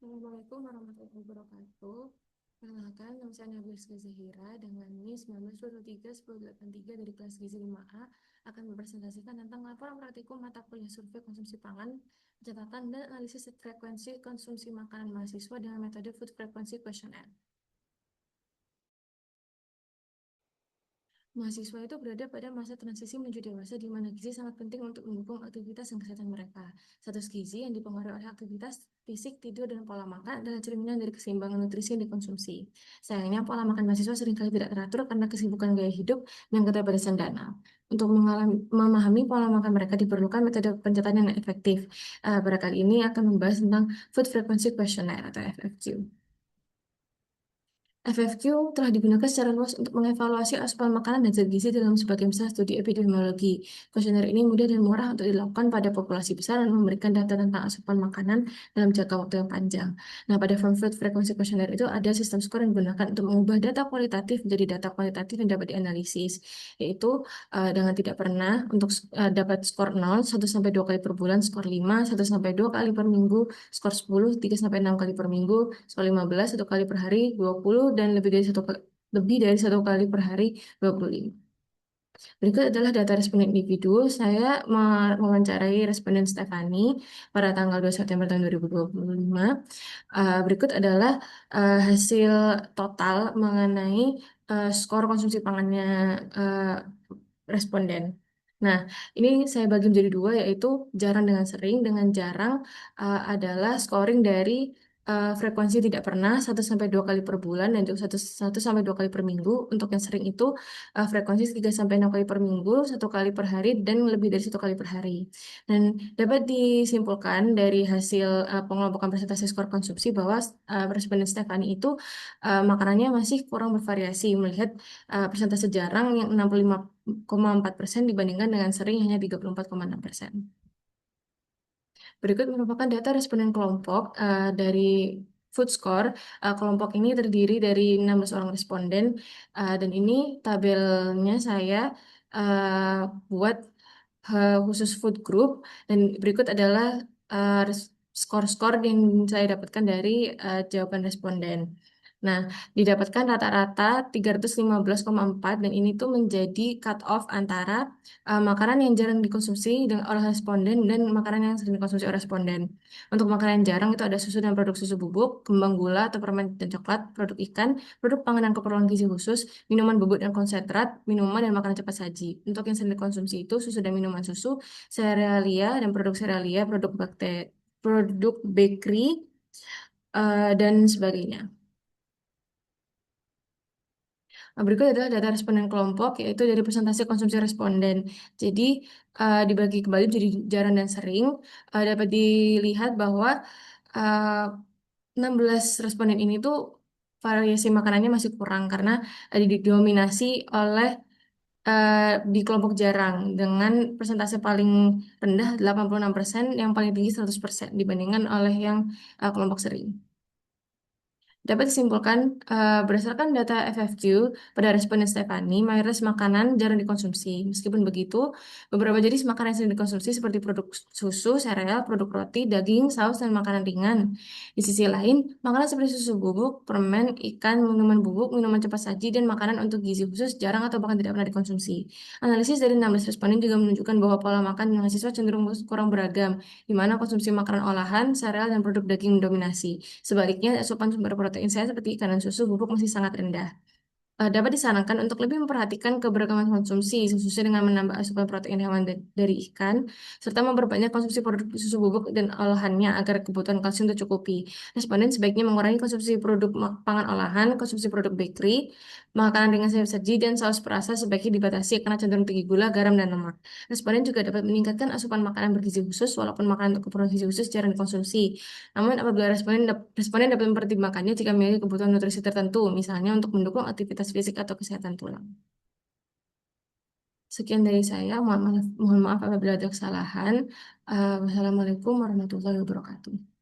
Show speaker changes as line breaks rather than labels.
Assalamualaikum warahmatullahi wabarakatuh. Perkenalkan, nama saya Nabila Zahira dengan NIM 1923-1083 dari kelas Gizi 5A akan mempresentasikan tentang laporan praktikum mata kuliah survei konsumsi pangan, catatan dan analisis frekuensi konsumsi makanan mahasiswa dengan metode Food Frequency Questionnaire. Mahasiswa itu berada pada masa transisi menuju dewasa di mana gizi sangat penting untuk mendukung aktivitas dan kesehatan mereka. Status gizi yang dipengaruhi oleh aktivitas fisik, tidur, dan pola makan adalah cerminan dari keseimbangan nutrisi yang dikonsumsi. Sayangnya, pola makan mahasiswa seringkali tidak teratur karena kesibukan gaya hidup dan keterbatasan dana. Untuk memahami pola makan mereka diperlukan metode pencatatan yang efektif. Pada kali ini akan membahas tentang Food Frequency Questionnaire atau FFQ. FFQ telah digunakan secara luas untuk mengevaluasi asupan makanan dan zat gizi dalam sebagian besar studi epidemiologi. Kuesioner ini mudah dan murah untuk dilakukan pada populasi besar dan memberikan data tentang asupan makanan dalam jangka waktu yang panjang. Nah, pada Food Frequency Questionnaire itu ada sistem skor yang digunakan untuk mengubah data kualitatif menjadi data kualitatif yang dapat dianalisis, yaitu dengan tidak pernah untuk dapat skor 0, 1 sampai 2 kali per bulan, skor 5, 1 sampai 2 kali per minggu, skor 10, 3 sampai 6 kali per minggu, skor 15, 1 kali per hari, 20, dan lebih dari satu kali per hari 25. Berikut adalah data responden individu. Saya mewawancarai responden Stefani pada tanggal 2 September tahun 2025. Berikut adalah hasil total mengenai skor konsumsi pangannya responden. Nah, ini saya bagi menjadi dua, yaitu jarang dengan sering. Dengan jarang adalah scoring dari frekuensi tidak pernah 1 sampai 2 kali per bulan dan juga 1 sampai 2 kali per minggu. Untuk yang sering itu frekuensi 3 sampai 6 kali per minggu, 1 kali per hari, dan lebih dari 1 kali per hari. Dan dapat disimpulkan dari hasil pengelompokan presentasi skor konsumsi bahwa responden Stefani itu makanannya masih kurang bervariasi, melihat persentase jarang yang 65,4% dibandingkan dengan sering hanya 34,6%. Berikut merupakan data responden kelompok dari Food Score. Kelompok ini terdiri dari 16 orang responden, dan ini tabelnya saya buat khusus food group, dan berikut adalah skor-skor yang saya dapatkan dari jawaban responden. Nah, didapatkan rata-rata 315,4, dan ini tuh menjadi cut off antara makanan yang jarang dikonsumsi oleh responden dan makanan yang sering dikonsumsi oleh responden. Untuk makanan yang jarang itu ada susu dan produk susu bubuk, kembang gula atau permen dan coklat, produk ikan, produk pangan dan keperluan gizi khusus, minuman bubuk dan konsentrat, minuman dan makanan cepat saji. Untuk yang sering dikonsumsi itu susu dan minuman susu, serealia dan produk serealia, produk bakery, dan sebagainya. Berikut adalah data responden kelompok, yaitu dari presentasi konsumsi responden. Jadi, dibagi kembali menjadi jarang dan sering. Dapat dilihat bahwa uh, 16 responden ini tuh variasi makanannya masih kurang karena didominasi oleh di kelompok jarang dengan persentase paling rendah 86%, yang paling tinggi 100% dibandingkan oleh yang kelompok sering. Dapat disimpulkan berdasarkan data FFQ pada responden Stefani, mayoritas makanan jarang dikonsumsi. Meskipun begitu, beberapa jenis makanan yang sering dikonsumsi seperti produk susu, sereal, produk roti, daging, saus, dan makanan ringan. Di sisi lain, makanan seperti susu bubuk, permen, ikan, minuman bubuk, minuman cepat saji, dan makanan untuk gizi khusus jarang atau bahkan tidak pernah dikonsumsi. Analisis dari 16 responden juga menunjukkan bahwa pola makan mahasiswa cenderung kurang beragam, di mana konsumsi makanan olahan, sereal, dan produk daging mendominasi. Sebaliknya, asupan sumber protein saya seperti ikan dan susu bubuk masih sangat rendah. Dapat disarankan untuk lebih memperhatikan keberagaman konsumsi, khususnya dengan menambah asupan protein hewan dari ikan, serta memperbanyak konsumsi produk susu bubuk dan olahannya agar kebutuhan kalsium tercukupi. Responden sebaiknya mengurangi konsumsi produk pangan olahan, konsumsi produk bakery, makanan dengan sayur saji, dan saus perasa sebaiknya dibatasi karena cenderung tinggi gula, garam, dan lemak. Responden juga dapat meningkatkan asupan makanan bergizi khusus, walaupun makanan untuk keperluan gizi khusus jarang dikonsumsi. Namun, apabila responden dapat mempertimbangkannya jika memiliki kebutuhan nutrisi tertentu, misalnya untuk mendukung aktivitas fisik atau kesehatan tulang. Sekian dari saya. Mohon maaf apabila ada kesalahan. Wassalamualaikum warahmatullahi wabarakatuh.